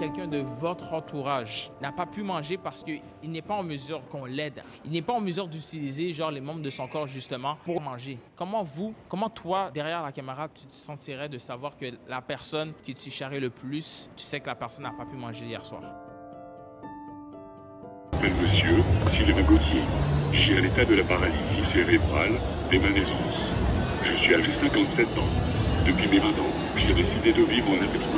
quelqu'un de votre entourage n'a pas pu manger parce qu'il n'est pas en mesure qu'on l'aide, il n'est pas en mesure d'utiliser genre les membres de son corps justement pour manger. Comment toi, derrière la caméra, tu te sentirais de savoir que la personne que tu charries le plus, tu sais que la personne n'a pas pu manger hier soir? Monsieur Sylvain Gauthier, j'ai un état de la paralysie cérébrale dès ma naissance. Je suis âgé de 57 ans. Depuis mes 20 ans, j'ai décidé de vivre en indépendance.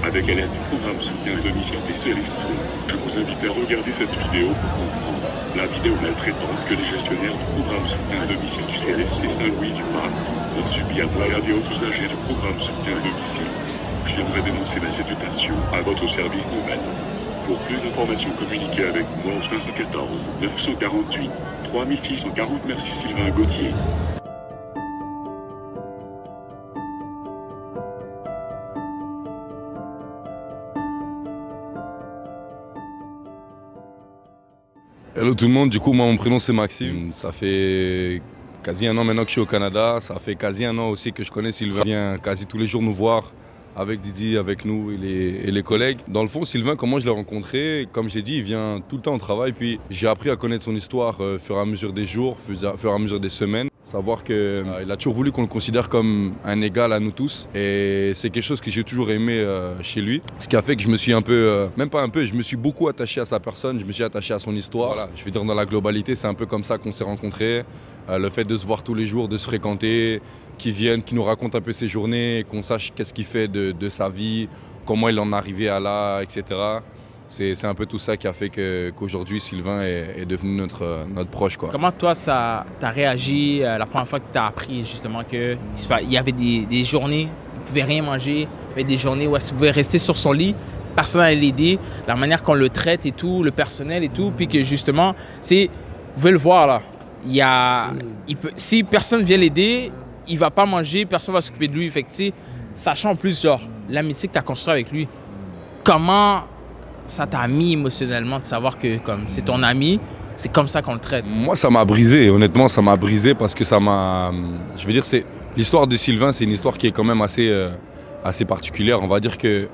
Avec l'aide du programme soutien à domicile spécialiste, je vous invite à regarder cette vidéo pour comprendre la vidéo maltraitante que les gestionnaires du programme soutien à domicile du CLSC Saint-Louis du Parc ont subi à moi et à des autres usagers du programme soutien à domicile. J'aimerais dénoncer ma situation à votre service nouvelle. Pour plus d'informations, communiquez avec moi au 514 948 3640. Merci Sylvain Gauthier. Hello tout le monde, du coup moi mon prénom c'est Maxime, ça fait quasi un an maintenant que je suis au Canada, ça fait quasi un an aussi que je connais Sylvain, il vient quasi tous les jours nous voir avec Didi, avec nous et les collègues. Dans le fond Sylvain, comment je l'ai rencontré, comme j'ai dit, il vient tout le temps au travail, puis j'ai appris à connaître son histoire au fur et à mesure des jours, au fur et à mesure des semaines. Savoir qu'il a toujours voulu qu'on le considère comme un égal à nous tous et c'est quelque chose que j'ai toujours aimé chez lui. Ce qui a fait que je me suis un peu, même pas un peu, je me suis beaucoup attaché à sa personne, je me suis attaché à son histoire. Voilà, je veux dire dans la globalité, c'est un peu comme ça qu'on s'est rencontrés. Le fait de se voir tous les jours, de se fréquenter, qu'il vienne, qu'il nous raconte un peu ses journées, qu'on sache qu'est-ce qu'il fait de sa vie, comment il en est arrivé à là, etc. C'est un peu tout ça qui a fait qu'aujourd'hui Sylvain est devenu notre proche, quoi. Comment toi, t'as réagi la première fois que tu as appris justement qu'il y avait des journées où il ne pouvait rien manger, il y avait des journées où il pouvait rester sur son lit, personne n'allait l'aider, la manière qu'on le traite et tout, le personnel et tout, puis que justement, vous pouvez le voir là, si personne vient l'aider, il ne va pas manger, personne ne va s'occuper de lui. Fait que, sachant en plus genre l'amitié que tu as construite avec lui, comment ça t'a mis émotionnellement de savoir que comme c'est ton ami, c'est comme ça qu'on le traite? Moi, ça m'a brisé. Honnêtement, ça m'a brisé parce que ça m'a... Je veux dire, l'histoire de Sylvain, c'est une histoire qui est quand même assez particulière. On va dire que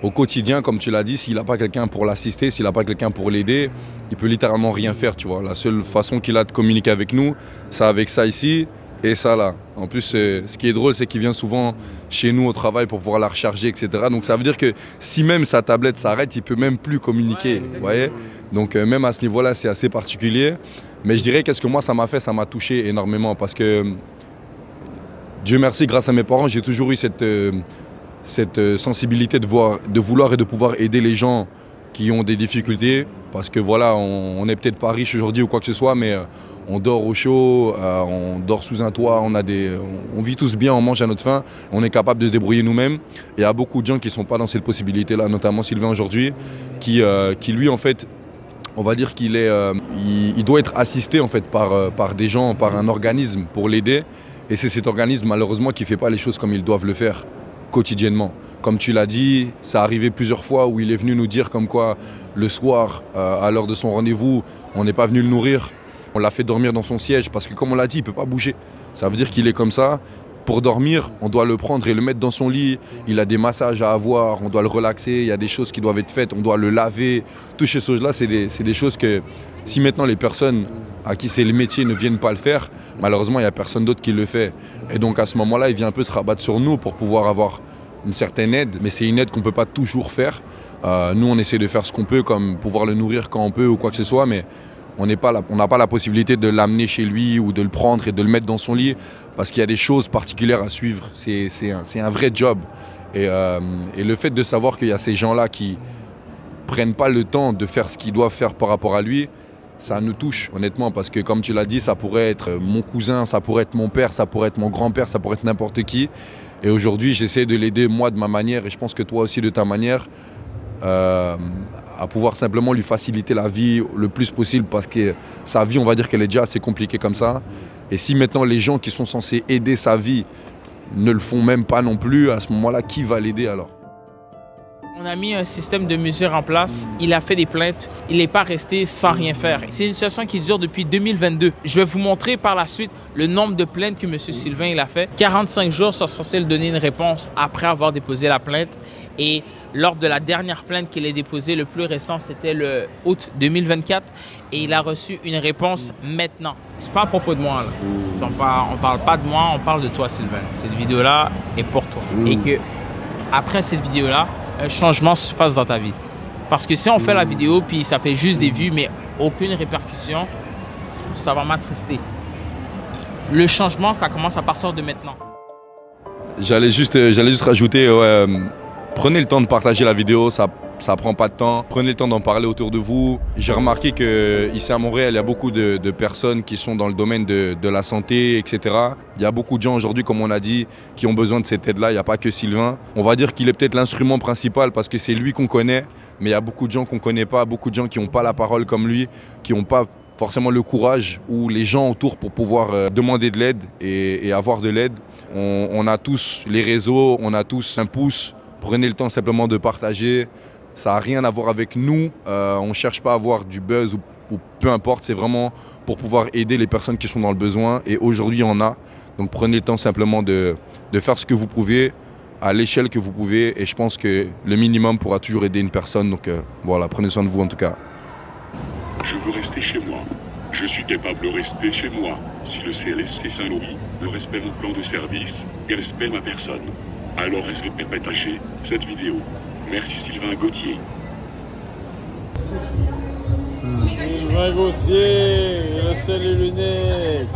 au quotidien, comme tu l'as dit, s'il n'a pas quelqu'un pour l'assister, s'il n'a pas quelqu'un pour l'aider, il peut littéralement rien faire, tu vois. La seule façon qu'il a de communiquer avec nous, c'est avec ça ici et ça là. En plus, ce qui est drôle, c'est qu'il vient souvent chez nous au travail pour pouvoir la recharger, etc. Donc ça veut dire que si même sa tablette s'arrête, il peut même plus communiquer, vous voyez. Donc même à ce niveau-là, c'est assez particulier. Mais je dirais qu'est-ce que moi, ça m'a fait, ça m'a touché énormément parce que, Dieu merci, grâce à mes parents, j'ai toujours eu cette sensibilité de vouloir et de pouvoir aider les gens qui ont des difficultés. Parce que voilà, on n'est peut-être pas riche aujourd'hui ou quoi que ce soit, mais on dort au chaud, on dort sous un toit, on vit tous bien, on mange à notre faim, on est capable de se débrouiller nous-mêmes. Il y a beaucoup de gens qui ne sont pas dans cette possibilité-là, notamment Sylvain aujourd'hui, qui lui en fait, on va dire qu'il il doit être assisté en fait par des gens, par un organisme pour l'aider. Et c'est cet organisme malheureusement qui ne fait pas les choses comme ils doivent le faire quotidiennement. Comme tu l'as dit, ça arrivé plusieurs fois où il est venu nous dire comme quoi le soir, à l'heure de son rendez-vous, on n'est pas venu le nourrir. On l'a fait dormir dans son siège parce que comme on l'a dit, il ne peut pas bouger. Ça veut dire qu'il est comme ça. Pour dormir, on doit le prendre et le mettre dans son lit. Il a des massages à avoir, on doit le relaxer. Il y a des choses qui doivent être faites, on doit le laver. Toutes ces choses-là, c'est des choses que si maintenant les personnes à qui c'est le métier ne viennent pas le faire, malheureusement, il n'y a personne d'autre qui le fait. Et donc à ce moment-là, il vient un peu se rabattre sur nous pour pouvoir avoir une certaine aide, mais c'est une aide qu'on ne peut pas toujours faire. Nous, on essaie de faire ce qu'on peut, comme pouvoir le nourrir quand on peut ou quoi que ce soit, mais on n'a pas la possibilité de l'amener chez lui ou de le prendre et de le mettre dans son lit parce qu'il y a des choses particulières à suivre. C'est un vrai job. Et le fait de savoir qu'il y a ces gens-là qui prennent pas le temps de faire ce qu'ils doivent faire par rapport à lui, ça nous touche honnêtement parce que comme tu l'as dit, ça pourrait être mon cousin, ça pourrait être mon père, ça pourrait être mon grand-père, ça pourrait être n'importe qui. Et aujourd'hui, j'essaie de l'aider moi de ma manière et je pense que toi aussi de ta manière à pouvoir simplement lui faciliter la vie le plus possible parce que sa vie, on va dire qu'elle est déjà assez compliquée comme ça. Et si maintenant les gens qui sont censés aider sa vie ne le font même pas non plus, à ce moment-là, qui va l'aider alors? On a mis un système de mesure en place. Il a fait des plaintes. Il n'est pas resté sans rien faire. C'est une situation qui dure depuis 2022. Je vais vous montrer par la suite le nombre de plaintes que M. Sylvain il a fait. 45 jours sont censés lui donner une réponse après avoir déposé la plainte. Et lors de la dernière plainte qu'il a déposée, le plus récent, c'était le août 2024. Et il a reçu une réponse maintenant. C'est pas à propos de moi. Là. On parle pas de moi, on parle de toi, Sylvain. Cette vidéo-là est pour toi. Et que après cette vidéo-là, un changement se fasse dans ta vie. Parce que si on fait la vidéo puis ça fait juste des vues mais aucune répercussion, ça va m'attrister. Le changement, ça commence à partir de maintenant. J'allais juste rajouter, prenez le temps de partager la vidéo, ça prend pas de temps. Prenez le temps d'en parler autour de vous. J'ai remarqué qu'ici à Montréal, il y a beaucoup de personnes qui sont dans le domaine de la santé, etc. Il y a beaucoup de gens aujourd'hui, comme on a dit, qui ont besoin de cette aide-là. Il n'y a pas que Sylvain. On va dire qu'il est peut-être l'instrument principal parce que c'est lui qu'on connaît. Mais il y a beaucoup de gens qu'on ne connaît pas, beaucoup de gens qui n'ont pas la parole comme lui, qui n'ont pas forcément le courage ou les gens autour pour pouvoir demander de l'aide et avoir de l'aide. On a tous les réseaux, on a tous un pouce. Prenez le temps simplement de partager. Ça n'a rien à voir avec nous. On ne cherche pas à avoir du buzz ou peu importe. C'est vraiment pour pouvoir aider les personnes qui sont dans le besoin. Et aujourd'hui, il y en a. Donc prenez le temps simplement de faire ce que vous pouvez à l'échelle que vous pouvez. Et je pense que le minimum pourra toujours aider une personne. Donc voilà, prenez soin de vous en tout cas. Je veux rester chez moi. Je suis capable de rester chez moi. Si le CLSC Saint-Louis ne respecte mon plan de service et respecte ma personne, alors est-ce que je peux partager cette vidéo? Merci Sylvain Gauthier. Sylvain Gauthier, le seul et l'unique.